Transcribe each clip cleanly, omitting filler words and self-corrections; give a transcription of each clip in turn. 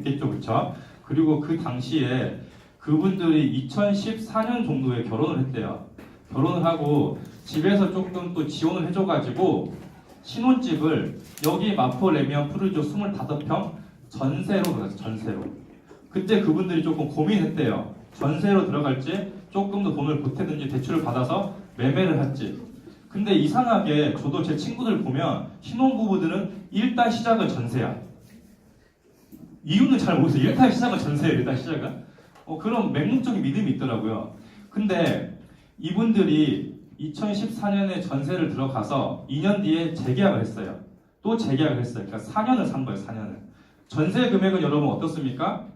있겠죠, 그렇죠? 그리고 그 당시에 그분들이 2014년 정도에 결혼을 했대요. 결혼을 하고 집에서 조금 또 지원을 해줘가지고 신혼집을 여기 마포 레미안 푸르지오 25평 전세로 들어갔어요. 전세로. 그때 그분들이 조금 고민했대요. 전세로 들어갈지 조금 더 돈을 보태든지 대출을 받아서 매매를 할지. 근데 이상하게 저도 제 친구들 보면 신혼부부들은 일단 시작은 전세야. 이유는 잘 모르겠어요. 일단 시작은 전세예요. 일단 시작은. 그런 맹목적인 믿음이 있더라고요. 근데 이분들이 2014년에 전세를 들어가서 2년 뒤에 재계약을 했어요. 또 재계약을 했어요. 그러니까 4년을 산 거예요. 4년을. 전세 금액은 여러분 어떻습니까?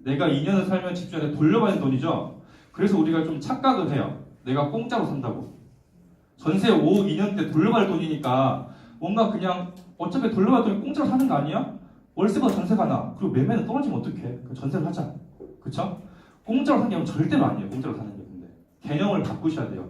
내가 2년을 살면 집주인한테 돌려받는 돈이죠. 그래서 우리가 좀 착각을 해요. 내가 공짜로 산다고. 전세 5억 2년 때 돌려받을 돈이니까 뭔가 그냥 어차피 돌려받을 돈이 공짜로 사는 거 아니야? 월세보다 전세가 나. 그리고 매매는 떨어지면 어떡해? 전세를 하자. 그쵸? 공짜로 사는 게 절대로 아니에요. 공짜로 사는 게. 근데 개념을 바꾸셔야 돼요.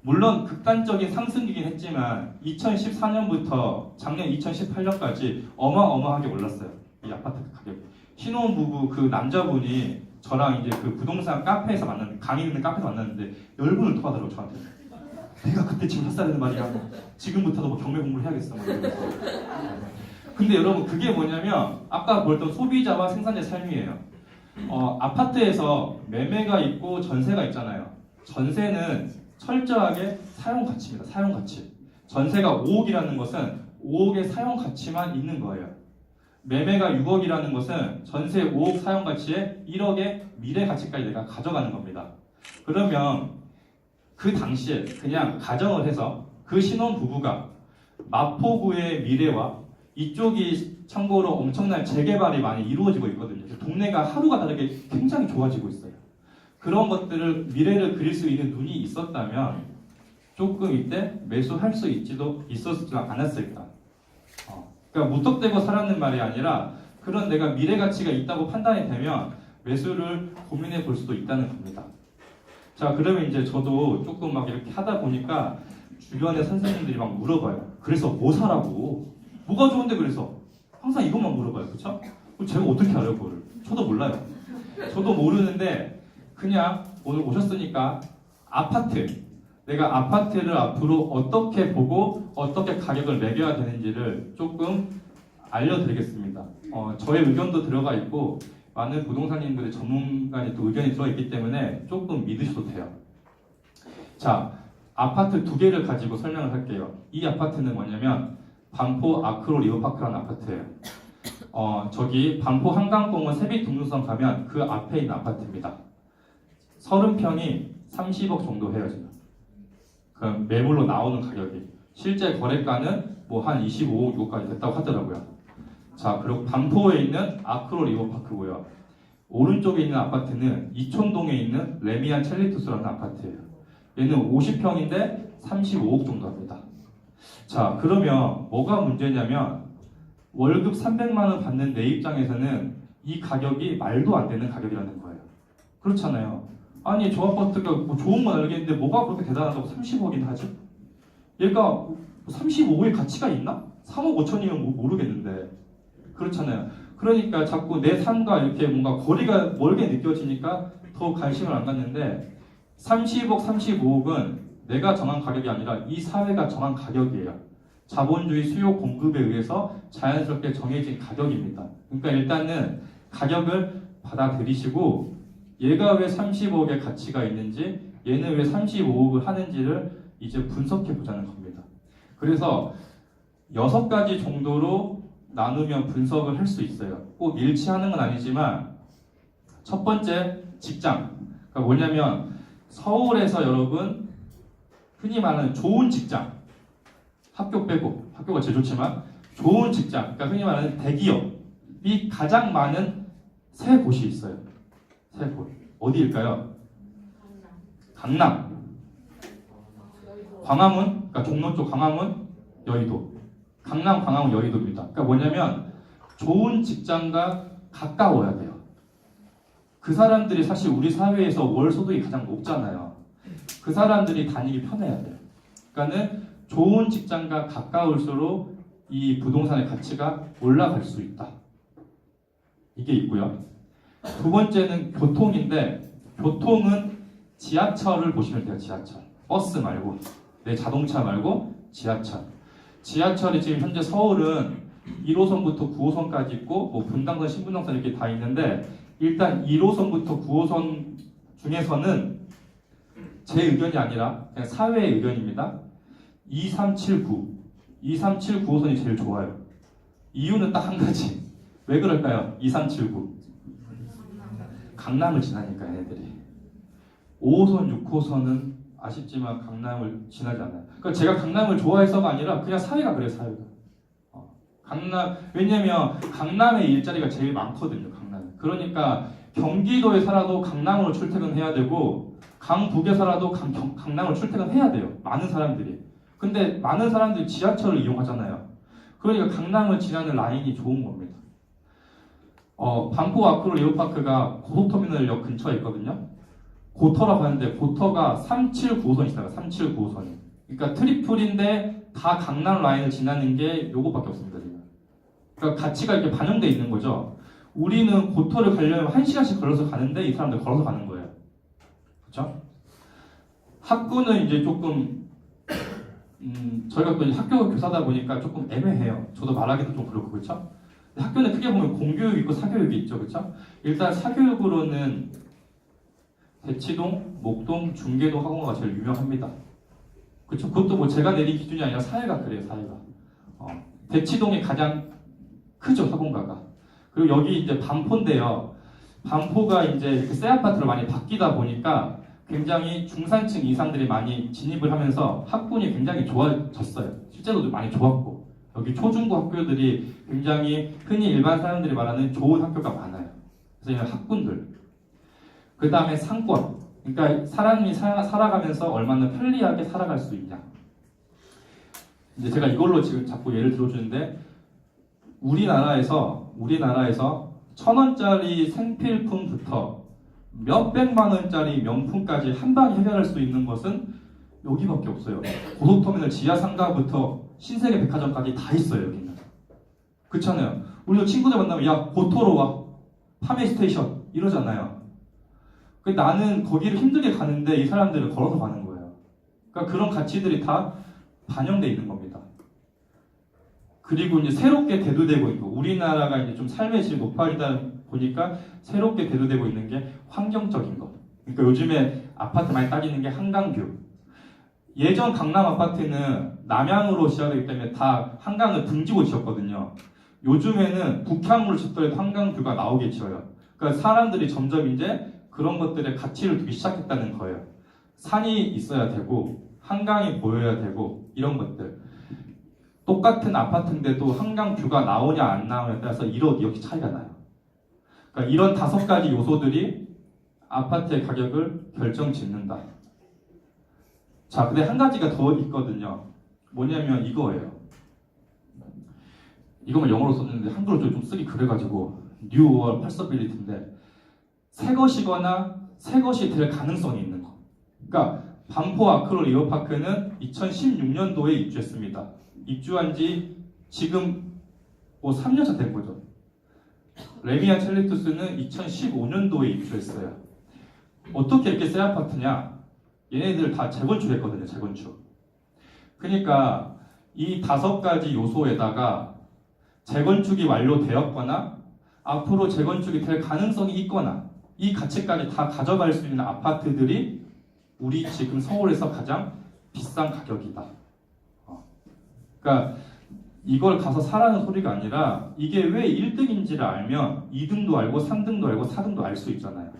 물론 극단적인 상승이긴 했지만 2014년부터 작년 2018년까지 어마어마하게 올랐어요. 이 아파트 가격이. 신혼부부 그 남자분이 저랑 이제 그 부동산 카페에서 만났는데, 강의 있는 카페에서 만났는데 열분을 토하더라고 저한테. 내가 그때 지금 샀어야 되는 말이야. 지금부터도 뭐 경매 공부를 해야겠어. 이러면서. 근데 여러분 그게 뭐냐면 아까 보였던 소비자와 생산자의 삶이에요. 아파트에서 매매가 있고 전세가 있잖아요. 전세는 철저하게 사용 가치입니다. 사용 가치. 전세가 5억이라는 것은 5억의 사용 가치만 있는 거예요. 매매가 6억이라는 것은 전세 5억 사용 가치에 1억의 미래 가치까지 내가 가져가는 겁니다. 그러면 그 당시에 그냥 가정을 해서 그 신혼 부부가 마포구의 미래와 이쪽이 참고로 엄청난 재개발이 많이 이루어지고 있거든요. 동네가 하루가 다르게 굉장히 좋아지고 있어요. 그런 것들을 미래를 그릴 수 있는 눈이 있었다면 조금 이때 매수할 수 있었지 않았을까. 그러니까 무턱대고 사라는 말이 아니라 그런 내가 미래 가치가 있다고 판단이 되면 매수를 고민해 볼 수도 있다는 겁니다. 자, 그러면 이제 저도 조금 막 이렇게 하다 보니까 주변에 선생님들이 막 물어봐요. 그래서 뭐 사라고? 뭐가 좋은데 그래서? 항상 이것만 물어봐요. 그쵸? 제가 어떻게 알아요, 그거를? 저도 몰라요. 저도 모르는데 그냥 오늘 오셨으니까 아파트, 내가 아파트를 앞으로 어떻게 보고 어떻게 가격을 매겨야 되는지를 조금 알려드리겠습니다. 저의 의견도 들어가 있고 많은 부동산인들의 전문가의 또 의견이 들어있기 때문에 조금 믿으셔도 돼요. 자, 아파트 두 개를 가지고 설명을 할게요. 이 아파트는 뭐냐면 반포 아크로 리버파크라는 아파트예요. 저기 반포 한강공원 세빛동물원 가면 그 앞에 있는 아파트입니다. 30평이 30억 정도 해요 지금. 그럼 매물로 나오는 가격이. 실제 거래가는 뭐 한 25억 정도까지 됐다고 하더라고요. 자, 그리고 반포에 있는 아크로 리버파크고요. 오른쪽에 있는 아파트는 이촌동에 있는 레미안 첼리투스라는 아파트예요. 얘는 50평인데 35억 정도 합니다. 자, 그러면 뭐가 문제냐면 월급 300만 원 받는 내 입장에서는 이 가격이 말도 안 되는 가격이라는 거예요. 그렇잖아요. 아니, 저 아파트가 뭐 좋은 건 알겠는데 뭐가 그렇게 대단하다고 30억이나 하지? 얘가 35억의 가치가 있나? 3억 5천이면 모르겠는데. 그렇잖아요. 그러니까 자꾸 내 삶과 이렇게 뭔가 거리가 멀게 느껴지니까 더 관심을 안 갖는데 30억, 35억은 내가 정한 가격이 아니라 이 사회가 정한 가격이에요. 자본주의 수요 공급에 의해서 자연스럽게 정해진 가격입니다. 그러니까 일단은 가격을 받아들이시고 얘가 왜 30억의 가치가 있는지 얘는 왜 35억을 하는지를 이제 분석해 보자는 겁니다. 그래서 6가지 정도로 나누면 분석을 할 수 있어요. 꼭 일치하는 건 아니지만 첫 번째 직장. 그러니까 뭐냐면 서울에서 여러분 흔히 말하는 좋은 직장, 학교 빼고 학교가 제일 좋지만 좋은 직장, 그러니까 흔히 말하는 대기업이 가장 많은 세 곳이 있어요. 세 곳. 어디일까요? 강남, 광화문, 그러니까 종로 쪽 광화문, 여의도. 강남, 광화문, 여의도입니다. 그러니까 뭐냐면 좋은 직장과 가까워야 돼요. 그 사람들이 사실 우리 사회에서 월 소득이 가장 높잖아요. 그 사람들이 다니기 편해야 돼요. 그러니까는 좋은 직장과 가까울수록 이 부동산의 가치가 올라갈 수 있다. 이게 있고요. 두 번째는 교통인데 교통은 지하철을 보시면 돼요. 지하철. 버스 말고 내 자동차 말고 지하철. 지하철이 지금 현재 서울은 1호선부터 9호선까지 있고 뭐 분당선, 신분당선 이렇게 다 있는데 일단 1호선부터 9호선 중에서는 제 의견이 아니라 그냥 사회의 의견입니다. 2379, 2379호선이 제일 좋아요. 이유는 딱 한 가지. 왜 그럴까요? 2379. 강남을 지나니까 얘네들이. 5호선, 6호선은 아쉽지만 강남을 지나지 않아요. 그러니까 제가 강남을 좋아해서가 아니라 그냥 사회가 그래요, 사회가. 강남, 왜냐면 강남에 일자리가 제일 많거든요, 강남에. 그러니까 경기도에 살아도 강남으로 출퇴근해야 되고 강북에 살아도 강남으로 출퇴근해야 돼요. 많은 사람들이. 근데 많은 사람들이 지하철을 이용하잖아요. 그러니까 강남을 지나는 라인이 좋은 겁니다. 반포 아크로 레오파크가 고속터미널역 근처에 있거든요. 고터라고 하는데 고터가 379호선이 있어요. 379호선이. 그러니까 트리플인데 다 강남 라인을 지나는 게 요거밖에 없습니다. 지금. 그러니까 가치가 이렇게 반영돼 있는 거죠. 우리는 고터를 가려면 1시간씩 걸어서 가는데 이 사람들 걸어서 가는 거예요. 그렇죠? 학구는 이제 조금 저희가 또 학교 교사다 보니까 조금 애매해요. 저도 말하기도 좀 그렇고 그렇죠? 학교는 크게 보면 공교육이 있고 사교육이 있죠. 그렇죠? 일단 사교육으로는 대치동, 목동, 중계동 학원가가 제일 유명합니다. 그렇죠? 그것도 뭐 제가 내린 기준이 아니라 사회가 그래요. 사회가. 대치동이 가장 크죠. 학원가가. 그리고 여기 이제 반포인데요. 반포가 이제 이렇게 새 아파트로 많이 바뀌다 보니까 굉장히 중산층 이상들이 많이 진입을 하면서 학군이 굉장히 좋아졌어요. 실제로도 많이 좋았고 여기 초중고 학교들이 굉장히 흔히 일반 사람들이 말하는 좋은 학교가 많아요. 그래서 이런 학군들. 그 다음에 상권. 그러니까 사람이 살아가면서 얼마나 편리하게 살아갈 수 있냐. 이제 제가 이걸로 지금 자꾸 예를 들어주는데 우리나라에서 1,000원짜리 생필품부터 몇백만 원짜리 명품까지 한 방에 해결할 수 있는 것은 여기밖에 없어요. 고속터미널 지하상가부터 신세계 백화점까지 다 있어요. 여기는. 그렇잖아요. 우리도 친구들 만나면 야 고토로 와 파메스테이션 이러잖아요. 나는 거기를 힘들게 가는데 이 사람들은 걸어서 가는 거예요. 그러니까 그런 가치들이 다 반영돼 있는 겁니다. 그리고 이제 새롭게 대두되고 있고 우리나라가 이제 좀 삶의 질 높아지다 보니까 새롭게 대두되고 있는 게 환경적인 거. 그러니까 요즘에 아파트 많이 따지는 게 한강뷰. 예전 강남 아파트는 남향으로 지어지기 때문에 다 한강을 등지고 지었거든요. 요즘에는 북향으로 짓더라도 한강뷰가 나오게 지어요. 그러니까 사람들이 점점 이제 그런 것들에 가치를 두기 시작했다는 거예요. 산이 있어야 되고 한강이 보여야 되고 이런 것들. 똑같은 아파트인데도 한강뷰가 나오냐 안 나오냐에 따라서 1억, 2억씩 차이가 나요. 그러니까 이런 5가지 요소들이 아파트의 가격을 결정짓는다. 자, 근데 한 가지가 더 있거든요. 뭐냐면 이거예요. 이거만 영어로 썼는데 한글로 좀 쓰기 그래가지고 New or Possibility인데 새 것이거나 새 것이 될 가능성이 있는 거. 그러니까 반포 아크로 리오파크는 2016년도에 입주했습니다. 입주한 지 지금 뭐 3년차 된 거죠. 레미안 첼리투스는 2015년도에 입주했어요. 어떻게 이렇게 새 아파트냐? 얘네들 다 재건축했거든요. 재건축. 그러니까 이 5가지 요소에다가 재건축이 완료되었거나 앞으로 재건축이 될 가능성이 있거나 이 가치까지 다 가져갈 수 있는 아파트들이 우리 지금 서울에서 가장 비싼 가격이다. 그러니까 이걸 가서 사라는 소리가 아니라 이게 왜 1등인지를 알면 2등도 알고 3등도 알고 4등도 알 수 있잖아요.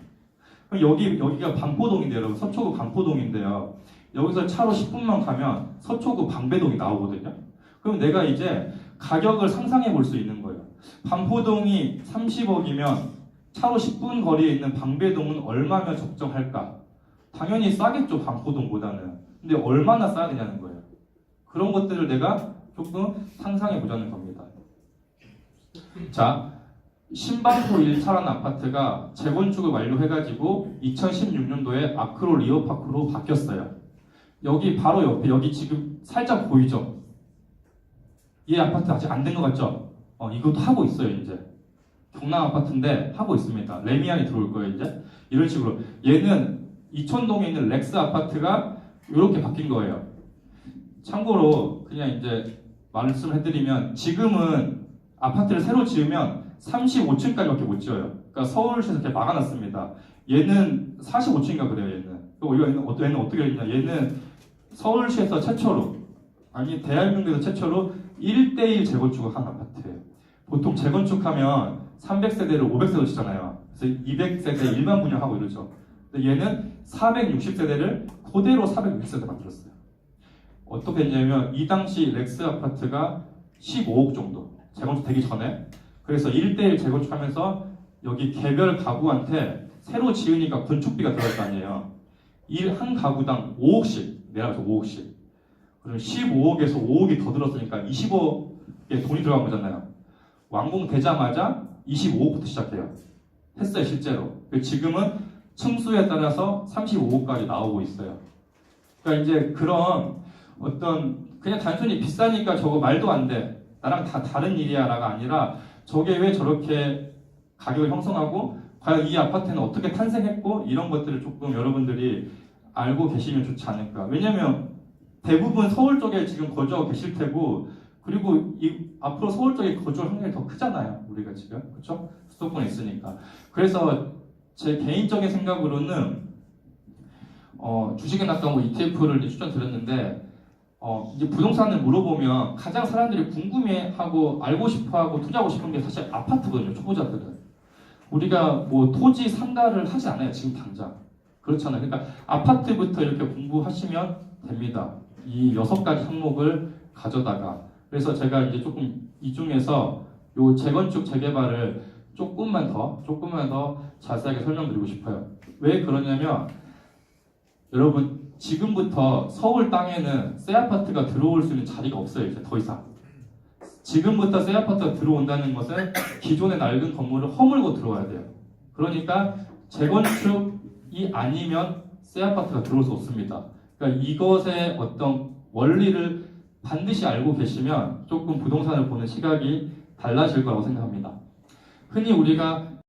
여기가 반포동인데요. 여러분 서초구 반포동인데요. 여기서 차로 10분만 가면 서초구 방배동이 나오거든요. 그럼 내가 이제 가격을 상상해 볼 수 있는 거예요. 반포동이 30억이면 차로 10분 거리에 있는 방배동은 얼마면 적정할까? 당연히 싸겠죠. 반포동보다는. 근데 얼마나 싸야 되냐는 거예요. 그런 것들을 내가 조금 상상해 보자는 겁니다. 자, 신반포 1차라는 아파트가 재건축을 완료해가지고 2016년도에 아크로 리오파크로 바뀌었어요. 여기 바로 옆에 여기 지금 살짝 보이죠? 이 아파트 아직 안 된 것 같죠? 이것도 하고 있어요. 이제 경남 아파트인데 하고 있습니다. 레미안이 들어올 거예요 이제. 이런 식으로 얘는 이천동에 있는 렉스 아파트가 이렇게 바뀐 거예요. 참고로 그냥 이제 말씀을 해드리면 지금은 아파트를 새로 지으면 35층까지밖에 못 지어요. 그러니까 서울시에서 이렇게 막아놨습니다. 얘는 45층인가 그래요. 얘는 어떻게 했냐? 얘는 서울시에서 최초로, 아니 대한민국에서 최초로 1대1 재건축을 한 아파트예요. 보통 재건축하면 300세대를 500세대로 치잖아요. 그래서 200세대 일반 분양하고 이러죠. 근데 얘는 460세대를 그대로 460세대 만들었어요. 어떻게 했냐면 이 당시 렉스 아파트가 15억 정도 재건축되기 전에. 그래서 1대1 재건축하면서 여기 개별 가구한테 새로 지으니까 건축비가 들어갈 거 아니에요. 한 가구당 5억씩 내라서 5억씩. 그럼 15억에서 5억이 더 들었으니까 20억의 돈이 들어간 거잖아요. 완공되자마자 25억부터 시작해요. 했어요 실제로. 지금은 층수에 따라서 35억까지 나오고 있어요. 그러니까 이제 그런 어떤 그냥 단순히 비싸니까 저거 말도 안 돼. 나랑 다 다른 일이야라가 아니라 저게 왜 저렇게 가격을 형성하고 과연 이 아파트는 어떻게 탄생했고 이런 것들을 조금 여러분들이 알고 계시면 좋지 않을까. 왜냐면 대부분 서울 쪽에 지금 거주하고 계실 테고 그리고 앞으로 서울 쪽에 거주할 확률이 더 크잖아요. 우리가 지금 그렇죠? 수도권에 있으니까. 그래서 제 개인적인 생각으로는 주식에 가까운 ETF를 추천드렸는데 이제 부동산을 물어보면 가장 사람들이 궁금해하고 알고 싶어하고 투자하고 싶은 게 사실 아파트거든요. 초보자들은 우리가 뭐 토지 상가를 하지 않아요. 지금 당장 그렇잖아요. 그러니까 아파트부터 이렇게 공부하시면 됩니다. 이 6가지 항목을 가져다가. 그래서 제가 이제 조금 이 중에서 요 재건축 재개발을 조금만 더 자세하게 설명드리고 싶어요. 왜 그러냐면 여러분 지금부터 서울 땅에는 새 아파트가 들어올 수 있는 자리가 없어요. 이제 더 이상. 지금부터 새 아파트가 들어온다는 것은 기존의 낡은 건물을 허물고 들어와야 돼요. 그러니까 재건축이 아니면 새 아파트가 들어올 수 없습니다. 그러니까 이것의 어떤 원리를 반드시 알고 계시면 조금 부동산을 보는 시각이 달라질 거라고 생각합니다. 흔히 우리가